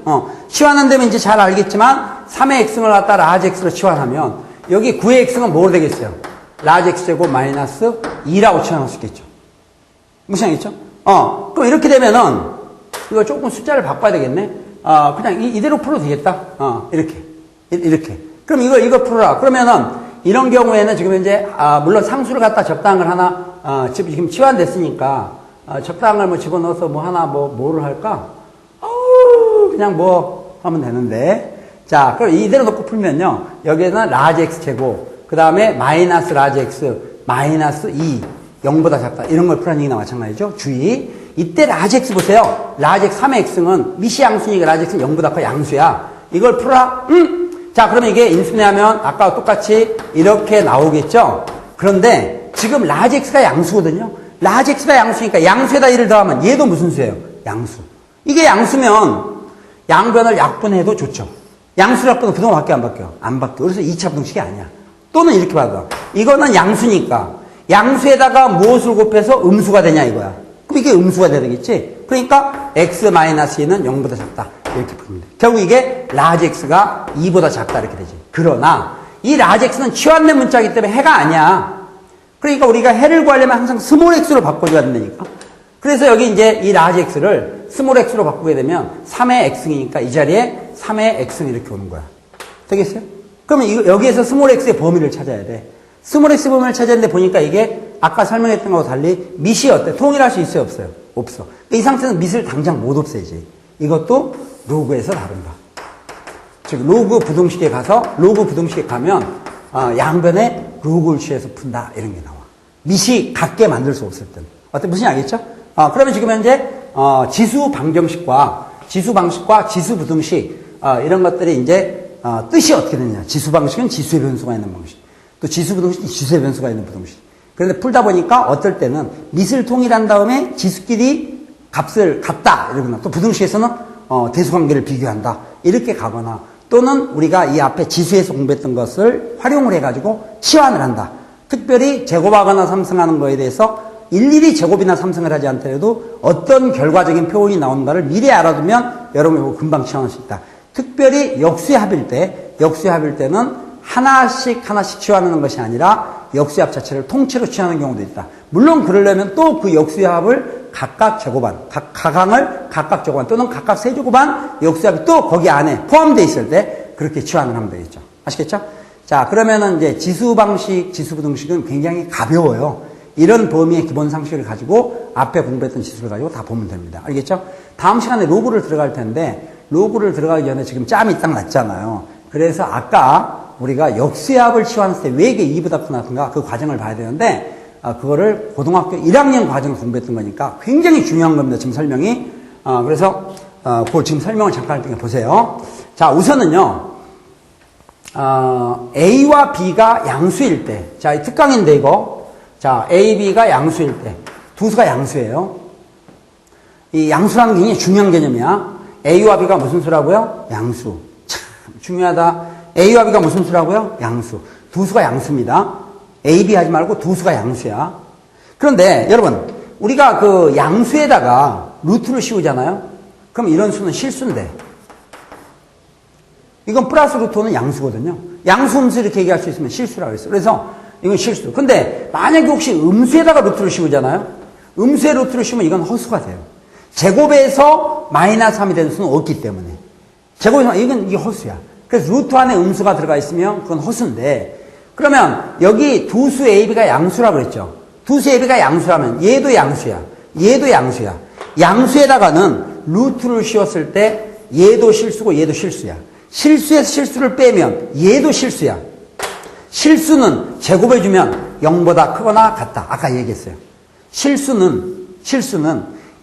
S1: 치환한다면 이제 잘 알겠지만 3의 x승을 갖다 라지 x로 치환하면 여기 9의 x승은 뭐로 되겠어요? 라지 x제곱 마이너스 2라고 치환할 수 있겠죠. 무슨 얘기죠? 그럼 이렇게 되면은 이거 조금 숫자를 바꿔야 되겠네. 그냥 이대로 풀어도 되겠다. 이렇게. 그럼 이거 풀어라. 그러면은 이런 경우에는 지금 현재 물론 상수를 갖다 적당한 걸 하나 지금 치환됐으니까 적당한 걸 뭐 집어넣어서 뭐 하나 뭐를 할까? 그냥 뭐 하면 되는데. 자, 그럼 이대로 놓고 풀면요. 여기에는 라지 x 제곱 그 다음에 마이너스 라지 x 마이너스 2 0보다 작다 이런 걸 풀라는 얘기나 마찬가지죠. 주의. 이때 라지 x 보세요. 라지 x 3의 x는 밑이 양수니까 라지 x는 0보다 커 양수야. 이걸 풀어라. 자, 그러면 이게 인수분해하면 아까와 똑같이 이렇게 나오겠죠. 그런데 지금 라지 x가 양수거든요. 라지 x가 양수니까 양수에다 1을 더하면 얘도 무슨 수예요? 양수. 이게 양수면 양변을 약분해도 좋죠. 양수를 약분은 그동안 바뀌어 안 바뀌어? 안 바뀌어. 그래서 2차 부등식이 아니야. 또는 이렇게 받아. 이거는 양수니까 양수에다가 무엇을 곱해서 음수가 되냐 이거야. 그럼 이게 음수가 돼야 되겠지? 그러니까 x-2는 0보다 작다. 이렇게 풉니다. 결국 이게 라지 x가 2보다 작다 이렇게 되지. 그러나 이 라지 x는 치환된 문자이기 때문에 해가 아니야. 그러니까 우리가 해를 구하려면 항상 스몰 x로 바꿔줘야 된다니까. 그래서 여기 이제 이 라지 x를 스몰 x로 바꾸게 되면 3의 x승이니까 이 자리에 3의 x승 이렇게 오는 거야. 되겠어요? 그러면 여기에서 스몰 x의 범위를 찾아야 돼. 스몰 x 범위를 찾았는데 보니까 이게 아까 설명했던 거와 달리 밑이 어때? 통일할 수 있어요? 없어요? 없어. 이 상태는 밑을 당장 못 없애지. 이것도 로그에서 다룬다. 즉 로그 부등식에 가면 양변에 로그를 취해서 푼다 이런 게 나와. 밑이 같게 만들 수 없을 때는. 무슨 알겠죠? 그러면 지금 현재 지수 방정식과 지수 부등식 이런 것들이 이제 뜻이 어떻게 되느냐. 지수 방식은 지수의 변수가 있는 방식. 또 지수 부등식은 지수의 변수가 있는 부등식. 그런데 풀다 보니까 어떨 때는 밑을 통일한 다음에 지수끼리 값을 같다 이러거나 또 부등식에서는 대수관계를 비교한다 이렇게 가거나 또는 우리가 이 앞에 지수에서 공부했던 것을 활용을 해가지고 치환을 한다. 특별히 제곱하거나 삼승하는 거에 대해서 일일이 제곱이나 삼승을 하지 않더라도 어떤 결과적인 표현이 나온가를 미리 알아두면 여러분이 보고 금방 치환할 수 있다. 특별히 역수합일 때는 하나씩 치환하는 것이 아니라 역수합 자체를 통째로 치환하는 경우도 있다. 물론 그러려면 또 그 역수합을 각각 제곱한, 각항을 각각 제곱한 또는 각각 세제곱한 역수합이 또 거기 안에 포함되어 있을 때 그렇게 치환을 하면 되겠죠. 아시겠죠? 자, 그러면은 이제 지수 방식, 지수 부등식은 굉장히 가벼워요. 이런 범위의 기본 상식을 가지고 앞에 공부했던 지수를 가지고 다 보면 됩니다. 알겠죠? 다음 시간에 로그를 들어갈 텐데 로그를 들어가기 전에 지금 짬이 딱 났잖아요. 그래서 아까 우리가 역수합을 치환했을 때 왜 이게 2보다 크나든가 그 과정을 봐야 되는데 그거를 고등학교 1학년 과정을 공부했던 거니까 굉장히 중요한 겁니다. 지금 설명이. 그래서 그걸 지금 설명을 잠깐 할 테니까 보세요. 자, 우선은요. A와 B가 양수일 때. 자, 이 특강인데 이거. 자, A, B가 양수일 때. 두 수가 양수예요. 이 양수라는 게 굉장히 중요한 개념이야. A와 B가 무슨 수라고요? 양수. 참 중요하다. A와 B가 무슨 수라고요? 양수. 두 수가 양수입니다. A, B 하지 말고 두 수가 양수야. 그런데 여러분, 우리가 그 양수에다가 루트를 씌우잖아요? 그럼 이런 수는 실수인데. 이건 플러스 루트는 양수거든요. 양수, 음수 이렇게 얘기할 수 있으면 실수라고 했어요. 그래서 이건 실수. 근데 만약에 혹시 음수에다가 루트를 씌우잖아요? 음수에 루트를 씌우면 이건 허수가 돼요. 제곱에서 마이너스 3이 되는 수는 없기 때문에. 제곱에서, 이게 허수야. 그래서 루트 안에 음수가 들어가 있으면 그건 허수인데, 그러면 여기 두 수 AB가 양수라고 그랬죠. 두 수 AB가 양수라면 얘도 양수야. 얘도 양수야. 양수에다가는 루트를 씌웠을 때 얘도 실수고 얘도 실수야. 실수에서 실수를 빼면 얘도 실수야. 실수는 제곱해주면 0보다 크거나 같다. 아까 얘기했어요. 실수는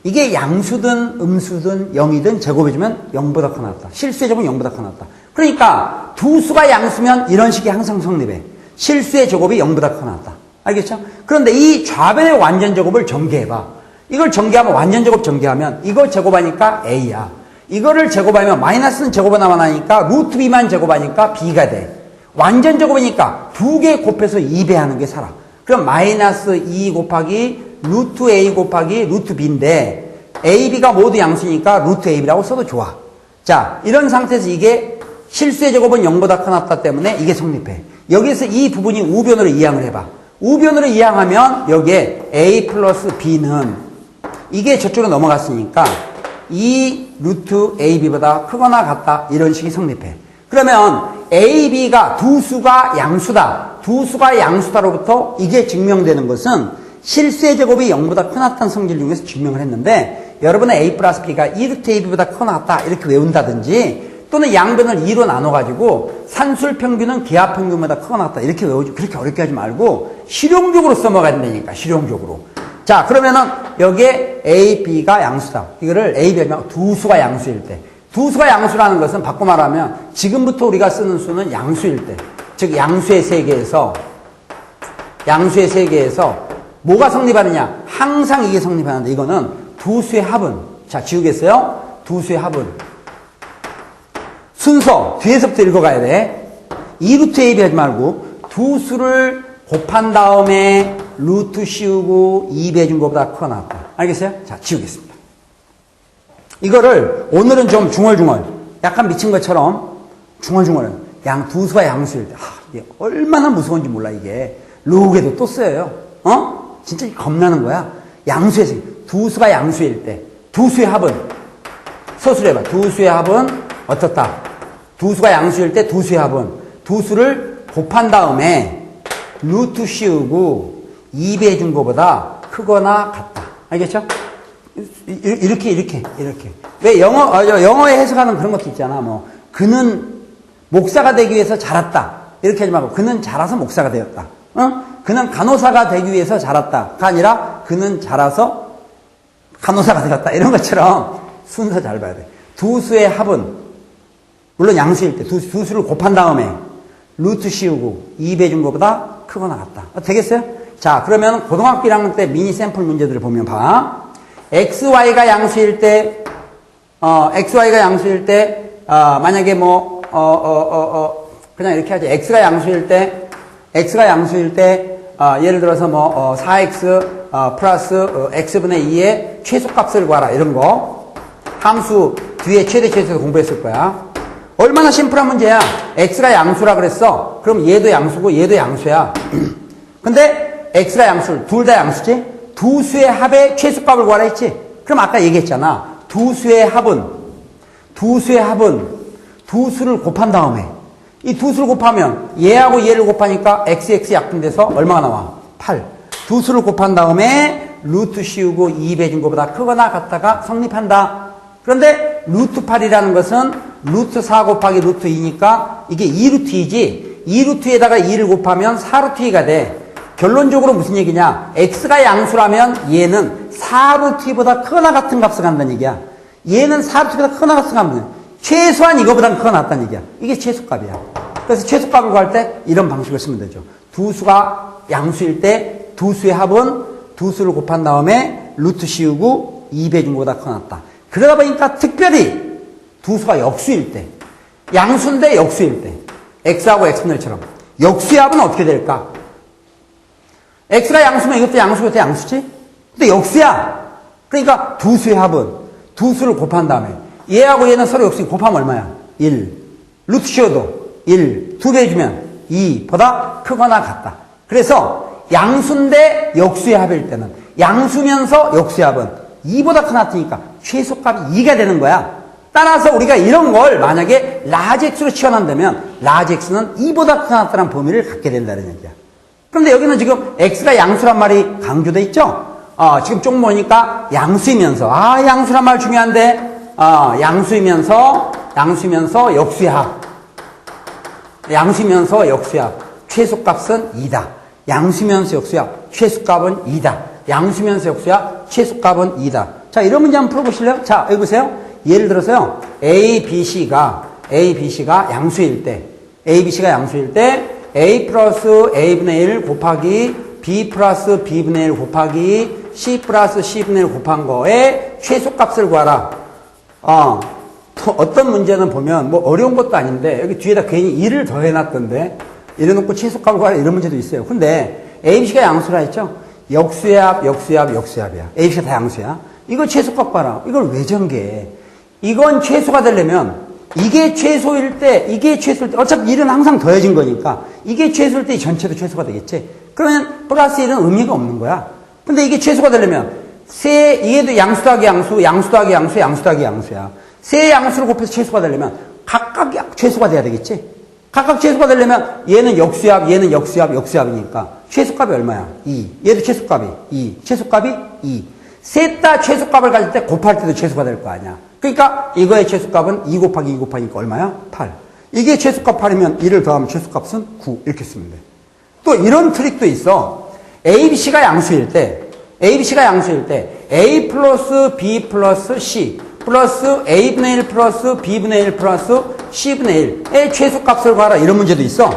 S1: 이게 양수든 음수든 0이든 제곱해주면 0보다 크거나 같다. 실수의 제곱은 0보다 크거나 같다. 그러니까 두 수가 양수면 이런 식이 항상 성립해. 실수의 제곱이 0보다 크거나 같다. 알겠죠? 그런데 이 좌변의 완전 제곱을 전개해봐. 이걸 전개하면 완전 제곱 전개하면 이걸 제곱하니까 A야. 이거를 제곱하면 마이너스는 제곱이 남아나니까 루트 B만 제곱하니까 B가 돼. 완전 제곱이니까 두 개 곱해서 2배하는 게 살아. 그럼 마이너스 2 곱하기 루트 A 곱하기 루트 B인데 A, B가 모두 양수니까 루트 AB라고 써도 좋아. 자, 이런 상태에서 이게 실수의 제곱은 0보다 크다 때문에 이게 성립해. 여기서 이 부분이 우변으로 이항을 해봐. 우변으로 이항하면 여기에 A 플러스 B는 이게 저쪽으로 넘어갔으니까 이 루트 AB보다 크거나 같다. 이런 식이 성립해. 그러면 AB가 두 수가 양수다. 두 수가 양수다로부터 이게 증명되는 것은 실수의 제곱이 0보다 크다는 성질 중에서 증명을 했는데 여러분은 A 플러스 B가 2루트 AB보다 크거나 같다. 이렇게 외운다든지 또는 양변을 2로 나눠가지고 산술 평균은 기하 평균보다 크거나 같다. 이렇게 외우지. 그렇게 어렵게 하지 말고 실용적으로 써먹어야 된다니까. 실용적으로. 자, 그러면은 여기에 A, B가 양수다. 이거를 A, B가 두 수가 양수일 때. 두 수가 양수라는 것은 바꿔 말하면 지금부터 우리가 쓰는 수는 양수일 때. 즉 양수의 세계에서 뭐가 성립하느냐? 항상 이게 성립하는데 이거는 두 수의 합은 자, 지우겠어요? 두 수의 합은 순서 뒤에서부터 읽어가야 돼. 2루트 AB 하지 말고 두 수를 곱한 다음에 루트 씌우고 2배준 것보다 크거나 같다. 알겠어요? 자, 지우겠습니다. 이거를 오늘은 좀 중얼중얼 약간 미친 것처럼 중얼중얼 두 수가 양수일 때 이게 얼마나 무서운지 몰라. 이게 로그에도 또 써요. 진짜 겁나는 거야. 양수에서 두 수가 양수일 때 두 수의 합은 서술해봐. 두 수의 합은 어떻다? 두 수가 양수일 때 두 수의 합은 두 수를 곱한 다음에 루트 씌우고 2배 준 것보다 크거나 같다. 알겠죠? 이렇게. 왜 영어에 해석하는 그런 것도 있잖아. 뭐, 그는 목사가 되기 위해서 자랐다. 이렇게 하지 말고, 그는 자라서 목사가 되었다. 그는 간호사가 되기 위해서 자랐다가 아니라, 그는 자라서 간호사가 되었다. 이런 것처럼 순서 잘 봐야 돼. 두 수의 합은, 물론 양수일 때, 두 수를 곱한 다음에, 루트 씌우고 2배 준 것보다 크거나 같다. 되겠어요? 자, 그러면 고등학교 1학년 때 미니 샘플 문제들을 보면 봐. XY가 양수일 때, 만약에 그냥 이렇게 하지. X가 양수일 때, 예를 들어서 4X, 플러스, X분의 2의 최소값을 구하라. 이런 거. 함수 뒤에 최대에서 공부했을 거야. 얼마나 심플한 문제야. X가 양수라 그랬어. 그럼 얘도 양수고 얘도 양수야. 근데 X가 양수를 둘 다 양수지? 두 수의 합의 최소값을 구하라 했지? 그럼 아까 얘기했잖아. 두 수의 합은 두 수를 곱한 다음에 이 두 수를 곱하면 얘하고 얘를 곱하니까 XX 약분돼서 얼마가 나와? 8. 두 수를 곱한 다음에 루트 씌우고 2배준 것보다 크거나 같다가 성립한다. 그런데 루트 8이라는 것은 루트 4 곱하기 루트 2니까 이게 2루트 2지. 2루트에다가 2를 곱하면 4루트 2가 돼. 결론적으로 무슨 얘기냐? x가 양수라면 얘는 4루트 2보다 크거나 같은 값을 갖는다는 얘기야. 얘는 4루트 2보다 크거나 같은 값을 갖는 거야. 최소한 이거보다 크거나 같다는 얘기야. 이게 최소값이야. 그래서 최소값을 구할 때 이런 방식을 쓰면 되죠. 두 수가 양수일 때 두 수의 합은 두 수를 곱한 다음에 루트 씌우고 2배준 것보다 크거나 같다. 그러다 보니까 특별히 두 수가 역수일 때, 양수인데 역수일 때, x하고 x분의 1처럼 역수의 합은 어떻게 될까? x가 양수면 이것도 양수고 이것도 양수지? 근데 역수야. 그러니까 두 수의 합은 두 수를 곱한 다음에 얘하고 얘는 서로 역수 곱하면 얼마야? 1. 루트 씌워도 1. 2배 주면 2보다 크거나 같다. 그래서 양수인데 역수의 합일 때는 양수면서 역수의 합은 2보다 크거나 같으니까 최소값이 2가 되는 거야. 따라서 우리가 이런 걸 만약에 라지 x로 치환한다면 라지 x는 2보다 크거나 같다는 범위를 갖게 된다는 얘기야. 그런데 여기는 지금 x가 양수란 말이 강조돼 있죠? 지금 좀 보니까 양수이면서 양수란 말 중요한데 양수이면서 역수의 합. 양수이면서 역수의 합. 최소값은 2다. 양수면서 역수의 합. 최소값은 2다. 양수면서 역수의 합. 최소값은 2다. 자, 이런 문제 한번 풀어보실래요? 자, 여기 보세요. 예를 들어서요. A, B, C가 양수일 때 A 플러스 A분의 1 곱하기 B 플러스 B분의 1 곱하기 C 플러스 C분의 1 곱한 거에 최소값을 구하라. 어떤 문제는 보면 뭐 어려운 것도 아닌데 여기 뒤에다 괜히 1을 더해놨던데 이래놓고 최소값을 구하라 이런 문제도 있어요. 근데 ABC가 양수라 했죠? 역수의 합, 역수합이야. ABC가 다 양수야. 이거 최소값 봐라. 이걸 왜 전개해? 이건 최소가 되려면 이게 최소일 때 어차피 1은 항상 더해진 거니까 이게 최소일 때 이 전체도 최소가 되겠지. 그러면 플러스 1은 의미가 없는 거야. 근데 이게 최소가 되려면 얘도 양수 더하기 양수 더하기 양수야. 세 양수를 곱해서 최소가 되려면 각각 최소가 돼야 되겠지. 각각 최소가 되려면 얘는 역수합이니까 최소값이 얼마야? 2. 얘도 최소값이 2. 최소값이 2. 셋 다 최소값을 가질 때 곱할 때도 최소가 될 거 아니야. 그러니까 이거의 최소값은 2 곱하기 2 곱하니까 얼마야? 8. 이게 최소값 8이면 1을 더하면 최소값은 9 이렇게 쓰면 돼. 또 이런 트릭도 있어. ABC가 양수일 때 A 플러스 B 플러스 C 플러스 A분의 1 플러스 B분의 1 플러스 C분의 1의 최소값을 구하라 이런 문제도 있어.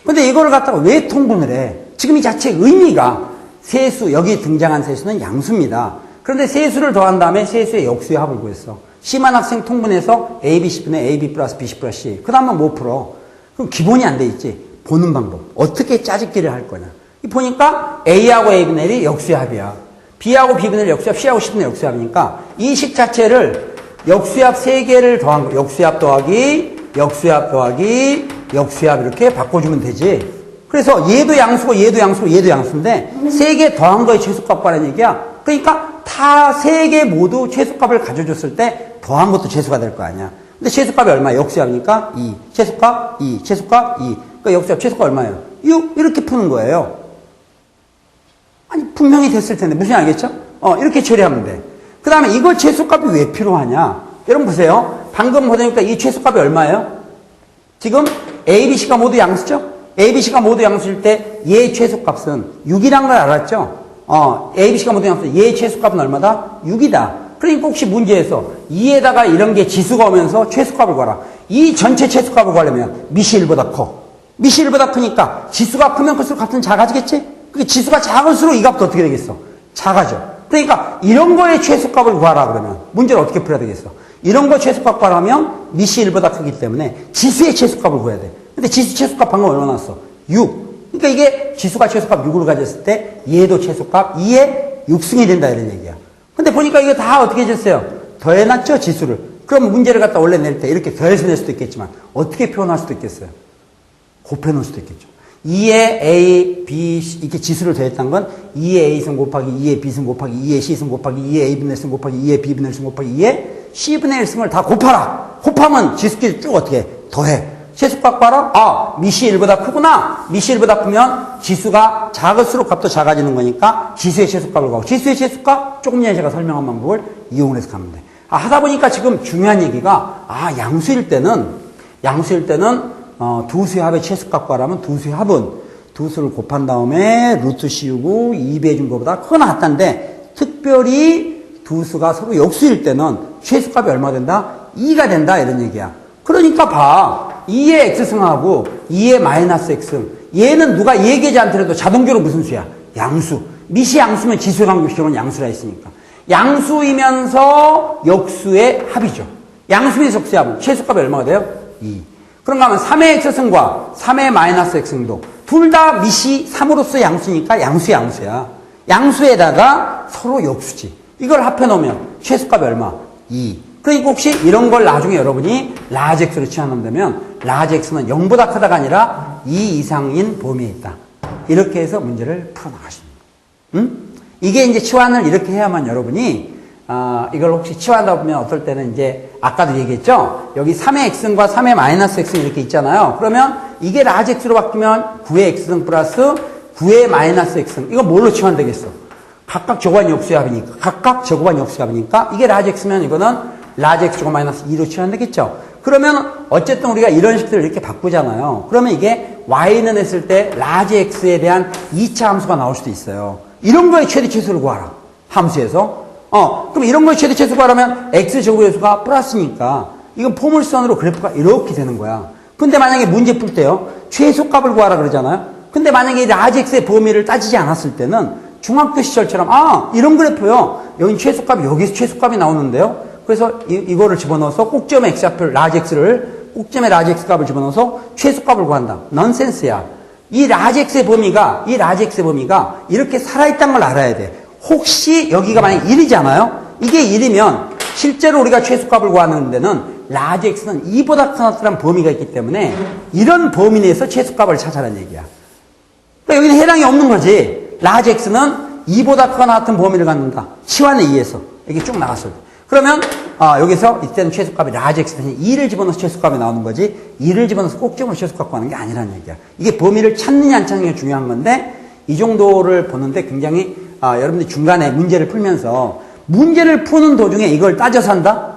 S1: 근데 이거를 갖다가 왜 통분을 해? 지금 이 자체의 의미가 세수, 여기 등장한 세수는 양수입니다. 그런데 세수를 더한 다음에 세수의 역수의 합을 구했어. C만 학생 통분해서 ABC분의 AB 플러스 BC 플러스 C. 그 다음은 뭐 풀어? 그럼 기본이 안 돼 있지. 보는 방법. 어떻게 짜집기를 할 거냐. 보니까 A하고 A분의 1이 역수의 합이야. B하고 B분의 1 역수합, C하고 C분의 1 역수합이니까 이 식 자체를 역수합 3개를 더한 거. 역수합 더하기 역수합 이렇게 바꿔주면 되지. 그래서 얘도 양수고 얘도 양수인데 3개 더한 거의 최소값과라는 얘기야. 그러니까 다 3개 모두 최소값을 가져줬을 때 더한 것도 최소가 될 거 아니야. 근데 최소값이 얼마야? 역수합이니까 2. 최소값 2. 그러니까 역수합 최소값 얼마예요? 6. 이렇게 푸는 거예요. 아니 분명히 됐을 텐데 무슨 알겠죠? 이렇게 처리하면 돼. 그 다음에 이걸 최소값이 왜 필요하냐? 여러분 보세요. 방금 보니까 이 최소값이 얼마예요? 지금 ABC가 모두 양수죠? ABC가 모두 양수일 때 얘 최소값은 6이란 걸 알았죠? ABC가 모두 양수, 얘 최소값은 얼마다? 6이다. 그러니까 혹시 문제에서 2에다가 이런 게 지수가 오면서 최소값을 구하라. 이 전체 최소값을 구하려면 미시 1보다 커. 미시 1보다 크니까 지수가 크면 클수록 값은 작아지겠지? 그게 지수가 작을수록 이 값도 어떻게 되겠어? 작아져. 그러니까 이런 거의 최소값을 구하라 그러면 문제를 어떻게 풀어야 되겠어? 이런 거 최소값 구하려면 미시 1보다 크기 때문에 지수의 최소값을 구해야 돼. 근데 지수 최소값 방금 얼마 나왔어? 6. 그러니까 이게 지수가 최소값 6으로 가졌을 때 얘도 최소값 2의 6승이 된다 이런 얘기야. 근데 보니까 이거 다 어떻게 해줬어요? 더해놨죠 지수를. 그럼 문제를 갖다 원래 낼 때 이렇게 더해서 낼 수도 있겠지만 어떻게 표현할 수도 있겠어요? 곱해놓을 수도 있겠죠. 2의 A, B, C, 이렇게 지수를 더했다는 건 2의 A승 곱하기 2의 B승 곱하기 2의 C승 곱하기 2의 A분의 1승 곱하기 2의 B분의 1승 곱하기 2의 C분의 1승을 다 곱하라. 곱하면 지수끼리 쭉 어떻게 해? 더해. 최소값 구하라? 아, 미시 1보다 크구나. 미시 1보다 크면 지수가 작을수록 값도 작아지는 거니까 지수의 최소값을 구하고 지수의 최소값 조금 전에 제가 설명한 방법을 이용해서 가면 돼. 아, 하다 보니까 지금 중요한 얘기가 양수일 때는 두 수의 합의 최소값 구하라면 두 수의 합은 두 수를 곱한 다음에 루트 씌우고 2배해 준 것보다 크거나 같다는데 특별히 두 수가 서로 역수일 때는 최소값이 얼마 된다? 2가 된다 이런 얘기야. 그러니까 봐. 2의 x승하고 2의 마이너스 x승. 얘는 누가 얘기하지 않더라도 자동적으로 무슨 수야? 양수. 미시 양수면 지수의 관계식은 양수라 했으니까. 양수이면서 역수의 합이죠. 양수면서 역수의 합은 최소값이 얼마가 돼요? 2. 그런가 하면 3의 x승과 3의 마이너스 x승도 둘 다 미시 3으로서 양수니까 양수야. 양수에다가 서로 역수지. 이걸 합해놓으면 최소값이 얼마? 2. 그러니까 혹시 이런 걸 나중에 여러분이 라지 x로 치환한다면 라지 x는 0보다 크다가 아니라 2 이상인 범위에 있다. 이렇게 해서 문제를 풀어나가십니다. 이게 이제 치환을 이렇게 해야만 여러분이 이걸 혹시 치환하다 보면 어떨 때는 이제 아까도 얘기했죠? 여기 3의 x승과 3의 마이너스 x승 이렇게 있잖아요. 그러면 이게 라지 x로 바뀌면 9의 x승 플러스 9의 마이너스 x승. 이거 뭘로 치환되겠어? 각각 저곱한 역수의 합이니까 이게 라지 x면 이거는 라지 x 제곱 마이너스 2로 치환되겠죠? 그러면 어쨌든 우리가 이런 식들을 이렇게 바꾸잖아요. 그러면 이게 y는 했을 때 라지 x에 대한 2차 함수가 나올 수도 있어요. 이런 거에 최대 최소를 구하라. 함수에서. 그럼 이런 거에 최대 최소 구하려면 x 제곱의 수가 플러스니까 이건 포물선으로 그래프가 이렇게 되는 거야. 근데 만약에 문제 풀 때요. 최소값을 구하라 그러잖아요. 근데 만약에 라지 x의 범위를 따지지 않았을 때는 중학교 시절처럼 이런 그래프요. 여기 최소값이 여기서 최소값이 나오는데요. 그래서 이거를 집어넣어서 꼭지점에 x 앞을 라지 x를 꼭지점에 라지 x 값을 집어넣어서 최소값을 구한다. 넌센스야. 이 라지 x의 범위가 이렇게 살아있다는 걸 알아야 돼. 혹시 여기가 만약 1이잖아요? 이게 1이면 실제로 우리가 최소값을 구하는 데는 라지 x는 2보다 큰 범위가 있기 때문에 이런 범위 내에서 최소값을 찾아라는 얘기야. 그러니까 여기는 해당이 없는 거지. 라지 x는 2보다 크거나 같은 범위를 갖는다. 치환에 의해서. 이게 쭉 나갔을 때. 그러면 여기서 이때는 최소값이 라지 x 대신 2를 집어넣어서 최소값이 나오는 거지 2를 집어넣어서 꼭지점으로 최소값 구하는 게 아니라는 얘기야. 이게 범위를 찾느냐 안 찾느냐 중요한 건데 이 정도를 보는데 굉장히 여러분들이 중간에 문제를 풀면서 문제를 푸는 도중에 이걸 따져서 한다?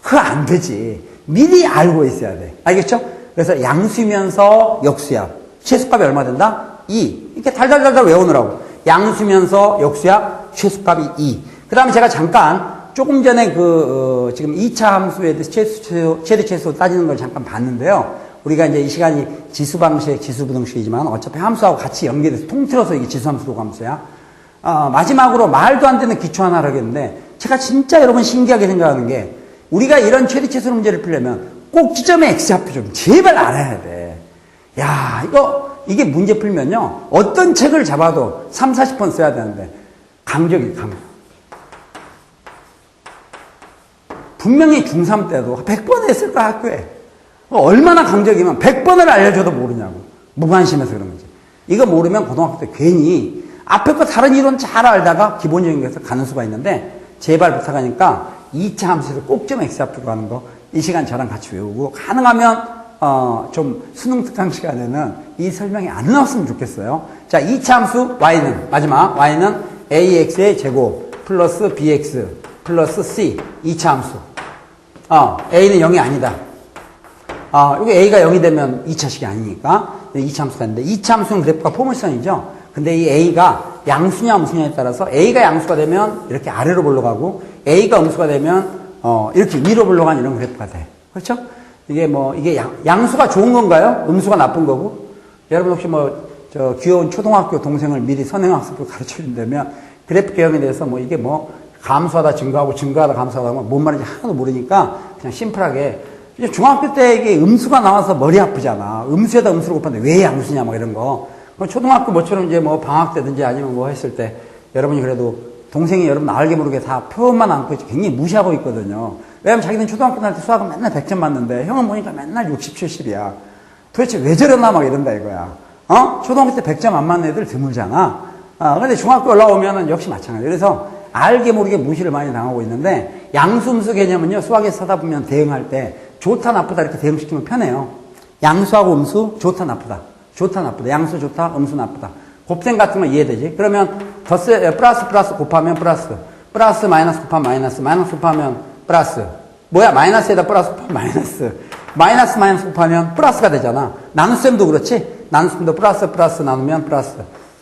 S1: 그거 안 되지. 미리 알고 있어야 돼. 알겠죠? 그래서 양수면서 역수야. 최소값이 얼마 된다? 2. 이렇게 달달달달 외우느라고. 양수면서 역수야. 최소값이 2. 그 다음에 제가 잠깐 조금 전에 지금 2차 함수에 대해서 최대 최소 따지는 걸 잠깐 봤는데요. 우리가 이제 이 시간이 지수 방식, 지수 부등식이지만 어차피 함수하고 같이 연계돼서 통틀어서 이게 지수 함수로 함수야. 마지막으로 말도 안 되는 기초 하나를 하겠는데 제가 진짜 여러분 신기하게 생각하는 게 우리가 이런 최대 최소 문제를 풀려면 꼭 지점의 x좌표 좀 제발 알아야 돼. 야, 이게 문제 풀면요. 어떤 책을 잡아도 3, 40번 써야 되는데 강적이 강적. 분명히 중3 때도 100번 했을 거야, 학교에. 얼마나 강적이면 100번을 알려줘도 모르냐고. 무관심해서 그런 거지. 이거 모르면 고등학교 때 괜히 앞에 거 다른 이론 잘 알다가 기본적인 것에서 가는 수가 있는데 제발 부탁하니까 2차 함수에서 꼭점 x좌표로 가는 거 이 시간 저랑 같이 외우고 가능하면 좀 수능 특강 시간에는 이 설명이 안 나왔으면 좋겠어요. 자, 2차 함수 y는 마지막 y는 ax의 제곱 플러스 bx 플러스 c 2차 함수. a는 0이 아니다. 여기 a가 0이 되면 2차식이 아니니까 2차 함수가 있는데 2차 함수는 그래프가 포물선이죠. 근데 이 a가 양수냐 음수냐에 따라서 a가 양수가 되면 이렇게 아래로 올라가고 a가 음수가 되면 이렇게 위로 올라가는 이런 그래프가 돼. 그렇죠? 이게 이게 양수가 좋은 건가요? 음수가 나쁜 거고? 여러분 혹시 귀여운 초등학교 동생을 미리 선행학습을 가르쳐 준다면 그래프 개념에 대해서 이게 감수하다 증가하고 증가하다 감수하다 하면 뭔 말인지 하나도 모르니까 그냥 심플하게 이제 중학교 때 이게 음수가 나와서 머리 아프잖아. 음수에다 음수를 곱하는데 왜 양수냐 이런 거. 초등학교 뭐처럼 이제 방학 때든지 아니면 했을 때 여러분이 그래도 동생이 여러분 알게 모르게 다 표현만 안고 굉장히 무시하고 있거든요. 왜냐면 자기는 초등학교 다닐 때 수학은 맨날 100점 맞는데 형은 보니까 맨날 60, 70이야. 도대체 왜 저러나 이런다 이거야. 초등학교 때 100점 안 맞는 애들 드물잖아. 근데 중학교 올라오면은 역시 마찬가지야. 그래서 알게 모르게 무시를 많이 당하고 있는데 양수 음수 개념은요 수학에서 하다 보면 대응할 때 좋다 나쁘다 이렇게 대응시키면 편해요. 양수하고 음수 좋다 나쁘다. 좋다 나쁘다. 양수 좋다, 음수 나쁘다. 곱셈 같은 거 이해되지? 그러면 플러스 곱하면 플러스 마이너스 곱하면 마이너스 곱하면 플러스. 뭐야? 마이너스에다 플러스 곱하면 마이너스 곱하면 플러스가 되잖아. 나눗셈도 그렇지? 나눗셈도 플러스 나누면 플러스.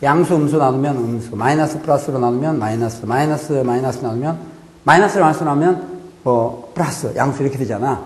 S1: 양수 음수 나누면 음수. 마이너스 플러스로 나누면 마이너스 나누면 마이너스로 나누면 플러스. 양수 이렇게 되잖아.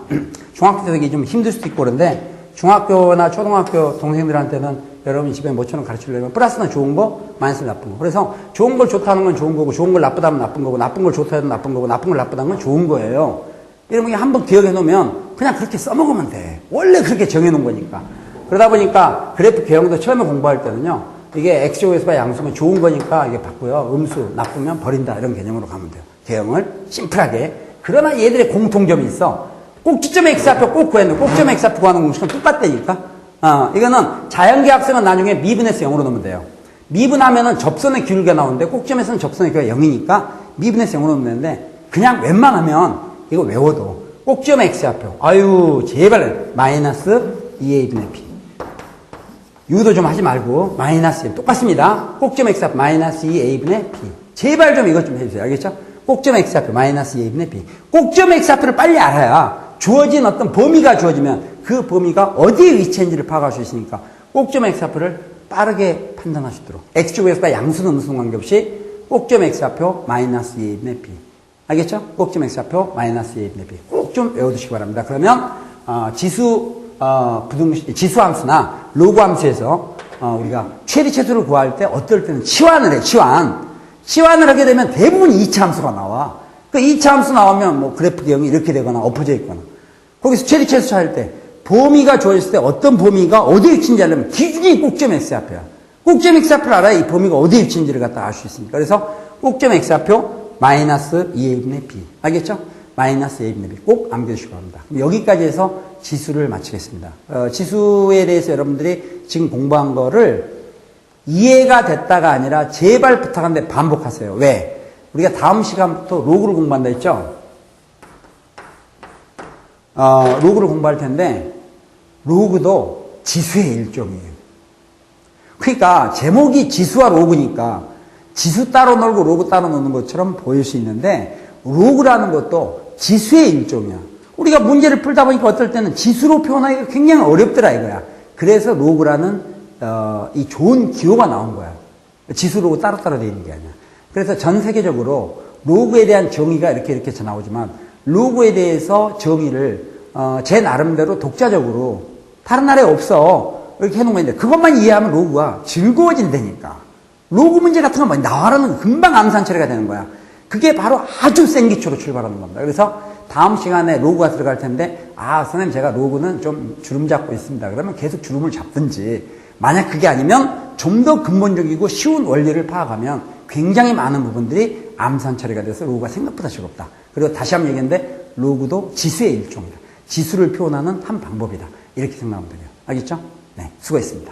S1: 중학교 때 되게 좀 힘들 수도 있고 그런데 중학교나 초등학교 동생들한테는 여러분 집에 모처럼 가르치려면 플러스는 좋은 거, 마이너스는 나쁜 거. 그래서 좋은 걸 좋다는 건 좋은 거고 좋은 걸 나쁘다면 나쁜 거고 나쁜 걸 좋다면 나쁜 거고 나쁜 걸 나쁘다는 건 좋은 거예요. 이런 거 한번 기억해 놓으면 그냥 그렇게 써먹으면 돼. 원래 그렇게 정해 놓은 거니까. 그러다 보니까 그래프 개형도 처음에 공부할 때는요. 이게 x제곱에서 양수면 좋은 거니까 이게 받고요. 음수 나쁘면 버린다 이런 개념으로 가면 돼요. 개형을 심플하게. 그러나 얘들의 공통점이 있어. 꼭지점 x좌표 꼭 구했는데 꼭지점 x좌표 구하는 공식은 똑같다니까. 이거는 자연계학생은 나중에 미분해서 0으로 넣으면 돼요. 미분하면은 접선의 기울기가 나오는데 꼭지점에서는 접선의 기울기가 0이니까 미분해서 0으로 넣으면 되는데 그냥 웬만하면 이거 외워도 꼭지점 x좌표 아유 제발 마이너스 2a분의 b 유도 좀 하지 말고 마이너스 1 똑같습니다. 꼭지점 x좌표 마이너스 2a분의 b 제발 좀 이것 좀 해주세요. 알겠죠? 꼭지점 x좌표 마이너스 2a분의 b 꼭지점 x좌표를 빨리 알아야 주어진 어떤 범위가 주어지면 그 범위가 어디에 위치한지를 파악할 수 있으니까 꼭지점 x좌표를 빠르게 판단할 수 있도록 x제곱에서 양수는 음수는 관계없이 꼭지점 x좌표 마이너스 2a분의 b 알겠죠? 꼭지점 x좌표 마이너스 2a분의 b 꼭 좀 외워두시기 바랍니다. 그러면 지수함수나 로그함수에서 우리가 최대 최소를 구할 때 어떨 때는 치환을 해. 치환을 하게 되면 대부분 2차 함수가 나와. 그 2차 함수 나오면 뭐 그래프 개형이 이렇게 되거나 엎어져 있거나 거기서 최대 최소 찾을 때 범위가 주어졌을 때 어떤 범위가 어디에 위치인지 알려면 기준이 꼭지점 x좌표야. 꼭지점 x좌표를 알아야 이 범위가 어디에 위치인지를 갖다 알 수 있으니까. 그래서 꼭지점 x좌표 마이너스 2a분의 b 알겠죠? 마이너스 2a분의 b 꼭 암기해주시기 바랍니다. 그럼 여기까지 해서 지수를 마치겠습니다. 지수에 대해서 여러분들이 지금 공부한 거를 이해가 됐다가 아니라 제발 부탁한데 반복하세요. 왜? 우리가 다음 시간부터 로그를 공부한다 했죠? 로그를 공부할 텐데 로그도 지수의 일종이에요. 그러니까 제목이 지수와 로그니까 지수 따로 놀고 로그 따로 노는 것처럼 보일 수 있는데 로그라는 것도 지수의 일종이야. 우리가 문제를 풀다 보니까 어떨 때는 지수로 표현하기가 굉장히 어렵더라 이거야. 그래서 로그라는 이 좋은 기호가 나온 거야. 지수 로그 따로따로 되어 있는 게 아니야. 그래서 전 세계적으로 로그에 대한 정의가 이렇게 나오지만 로그에 대해서 정의를 제 나름대로 독자적으로 다른 나라에 없어. 이렇게 해놓은 건데 그것만 이해하면 로그가 즐거워진다니까. 로그 문제 같은 거 많이 나와라는 금방 암산 처리가 되는 거야. 그게 바로 아주 센 기초로 출발하는 겁니다. 그래서 다음 시간에 로그가 들어갈 텐데 선생님 제가 로그는 좀 주름 잡고 있습니다. 그러면 계속 주름을 잡든지 만약 그게 아니면 좀 더 근본적이고 쉬운 원리를 파악하면 굉장히 많은 부분들이 암산 처리가 돼서 로그가 생각보다 즐겁다. 그리고 다시 한번 얘기했는데 로그도 지수의 일종이다. 지수를 표현하는 한 방법이다. 이렇게 생각하면 돼요. 알겠죠? 네, 수고했습니다.